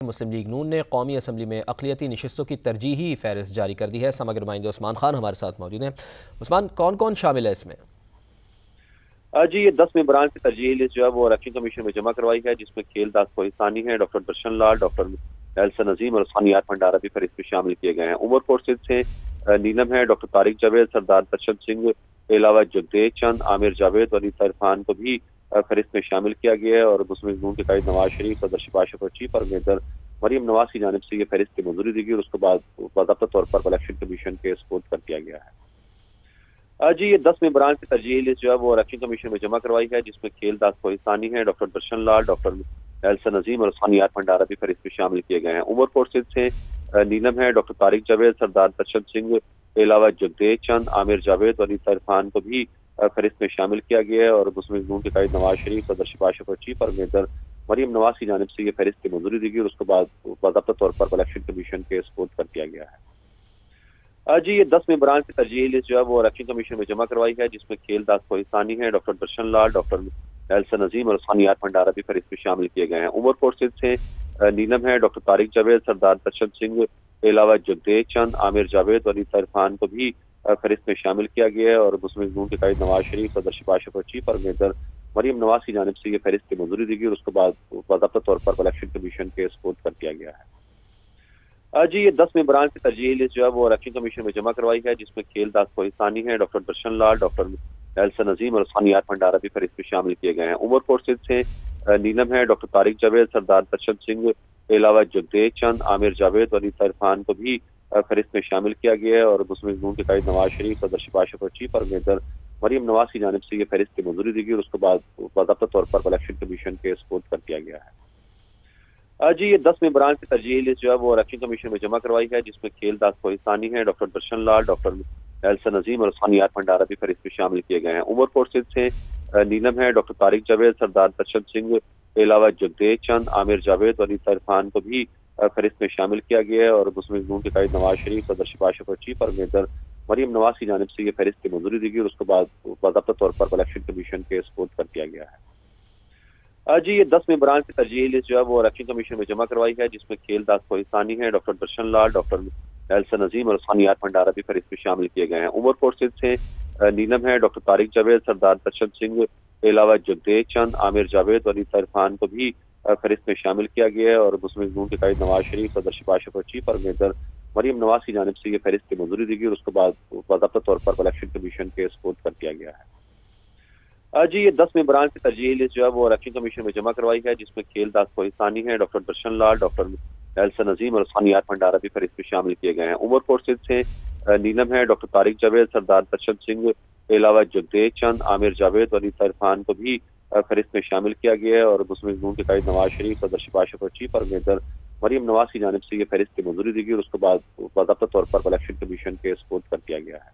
मुस्लिम league नून ने कौमी assembly में अक़लियती नशिस्तों की तरजीही फहरिस्त जारी कर दी है। समग्र नुमाइंदे उस्मान खान हमारे साथ मौजूद हैं। उस्मान, कौन कौन शामिल है इसमें? जी, ये 10 मेंबरान की तरजीही लिस्ट जो है वो इलेक्शन कमीशन में जमा करवाई है, जिसमें खेल दास कोहिस्तानी है, डॉक्टर दर्शन लाल, डॉक्टर एलसन नजीम और उस्मान यार भंडारा भी फहरिस्त में शामिल किए गए हैं। उमरकोट से नीलम है, डॉक्टर तारिक जावेद, सरदार दर्शन सिंह के अलावा जगदेव चंद, आमिर जावेद और अनीता इरफान को भी फहरिस्त में शामिल किया गया है। और मुस्लिम लीग नून के कायद नवाज शरीफ, सदर शहबाज शरीफ चीफ और मेजर मरियम नवाज की जानिब से ये फहरिस्त की मंजूरी दी गई और उसके बाद बाज़ाब्ता तौर पर इलेक्शन कमीशन के सपोर्ट कर दिया गया है। जी, ये 10 मेंबरान की तरजीही लिस्ट जो है वो इलेक्शन कमीशन में जमा करवाई है, जिसमें खेल दास कोहिस्तानी है, डॉक्टर दर्शन लाल, डॉक्टर एलसन नजीम और उस्मान यार भंडारा भी फहरिस्त में शामिल किए गए हैं। उमरकोट से नीलम है, डॉक्टर तारिक जावेद, सरदार दर्शन सिंह के अलावा जगदेव चंद, आमिर जावेद और अनीता इरफान को भी फहरिस्त में शामिल किया गया है। और मुस्लिम लीग नून के कायद नवाज शरीफ, सदर शहबाज शरीफ चीफ और मेजर मरियम नवाज की जानिब से ये फहरिस्त की मंजूरी दी गई और उसके बाद बाज़ाब्ता तौर पर इलेक्शन कमीशन के सपोर्ट कर दिया गया है। जी, ये 10 मेंबरान की तरजीही लिस्ट जो है वो इलेक्शन कमीशन में जमा करवाई है, जिसमें खेल दास कोहिस्तानी है, डॉक्टर दर्शन लाल, डॉक्टर एलसन नजीम और उस्मान यार भंडारा भी फहरिस्त में शामिल किए गए हैं। उमरकोट से नीलम है, डॉक्टर तारिक जावेद, सरदार दर्शन सिंह के अलावा जगदेव चंद, आमिर जावेद और अनीता इरफान को भी फहरिस्त में शामिल किया गया है। और मुस्लिम लीग नून के कायद नवाज शरीफ, सदर शहबाज शरीफ चीफ और मेजर मरियम नवाज की जानिब से ये फहरिस्त की मंजूरी दी गई और उसके बाद बाज़ाब्ता तौर पर इलेक्शन कमीशन के सपोर्ट कर दिया गया है। जी, ये 10 मेंबरान की तरजीही लिस्ट जो है वो इलेक्शन कमीशन में जमा करवाई है, जिसमें खेल दास कोहिस्तानी है, डॉक्टर दर्शन लाल, डॉक्टर एलसन नजीम और उस्मान यार भंडारा भी फहरिस्त में शामिल किए गए हैं। उमरकोट से नीलम है, डॉक्टर तारिक जावेद, सरदार दर्शन सिंह के अलावा जगदेव चंद, आमिर जावेद और अनीता इरफान को भी फहरिस्त में शामिल किया गया है। और मुस्लिम लीग नून के कायद नवाज शरीफ, सदर शहबाज शरीफ चीफ और मेजर मरियम नवाज की जानिब से ये फहरिस्त की मंजूरी दी गई और उसके बाद बाज़ाब्ता तौर पर इलेक्शन कमीशन के सपोर्ट कर दिया गया है। जी, ये 10 मेंबरान की तरजीही लिस्ट जो है वो इलेक्शन कमीशन में जमा करवाई है, जिसमें खेल दास कोहिस्तानी है, डॉक्टर दर्शन लाल, डॉक्टर एलसन नजीम और उस्मान यार भंडारा भी फहरिस्त में शामिल किए गए हैं। उमरकोट से नीलम है, डॉक्टर तारिक जावेद, सरदार दर्शन सिंह के अलावा जगदेव चंद, आमिर जावेद और अनीता इरफान को भी फहरिस्त में शामिल किया गया है। और मुस्लिम लीग नून के कायद नवाज शरीफ, सदर शहबाज शरीफ चीफ और मेजर मरियम नवाज की जानिब से ये फहरिस्त की मंजूरी दी गई और उसके बाद बाज़ाब्ता तौर पर इलेक्शन कमीशन के सपोर्ट कर दिया गया है। जी, ये 10 मेंबरान की तरजीही लिस्ट जो है वो इलेक्शन कमीशन में जमा करवाई है, जिसमें खेल दास कोहिस्तानी है, डॉक्टर दर्शन लाल, डॉक्टर एलसन नजीम और उस्मान यार भंडारा भी फहरिस्त में शामिल किए गए हैं। उमरकोट से नीलम है, डॉक्टर तारिक जावेद, सरदार दर्शन सिंह के अलावा जगदेव चंद, आमिर जावेद और अनीता इरफान को भी फहरिस्त में शामिल किया गया है। और मुस्लिम लीग नून के कायद नवाज शरीफ, सदर शहबाज शरीफ चीफ और मेजर मरियम नवाज की जानिब से ये फहरिस्त की मंजूरी दी गई और उसके बाद बाज़ाब्ता तौर पर इलेक्शन कमीशन के सपोर्ट कर दिया गया है। जी, ये 10 मेंबरान की तरजीही लिस्ट जो है वो इलेक्शन कमीशन में जमा करवाई है, जिसमें खेल दास कोहिस्तानी है, डॉक्टर दर्शन लाल, डॉक्टर एलसन नजीम और उस्मान यार भंडारा भी फहरिस्त में शामिल किए गए हैं। उमरकोट से नीलम है, डॉक्टर तारिक जावेद, सरदार दर्शन सिंह के अलावा जगदेव चंद, आमिर जावेद और अनीता इरफान को भी फहरिस्त में शामिल किया गया है। और मुस्लिम लीग नून के कायद नवाज शरीफ, सदर शहबाज शरीफ चीफ और मेजर मरियम नवाज की जानिब से ये फहरिस्त की मंजूरी दी गई और उसके बाद बाज़ाब्ता तौर पर इलेक्शन कमीशन के सपोर्ट कर दिया गया है।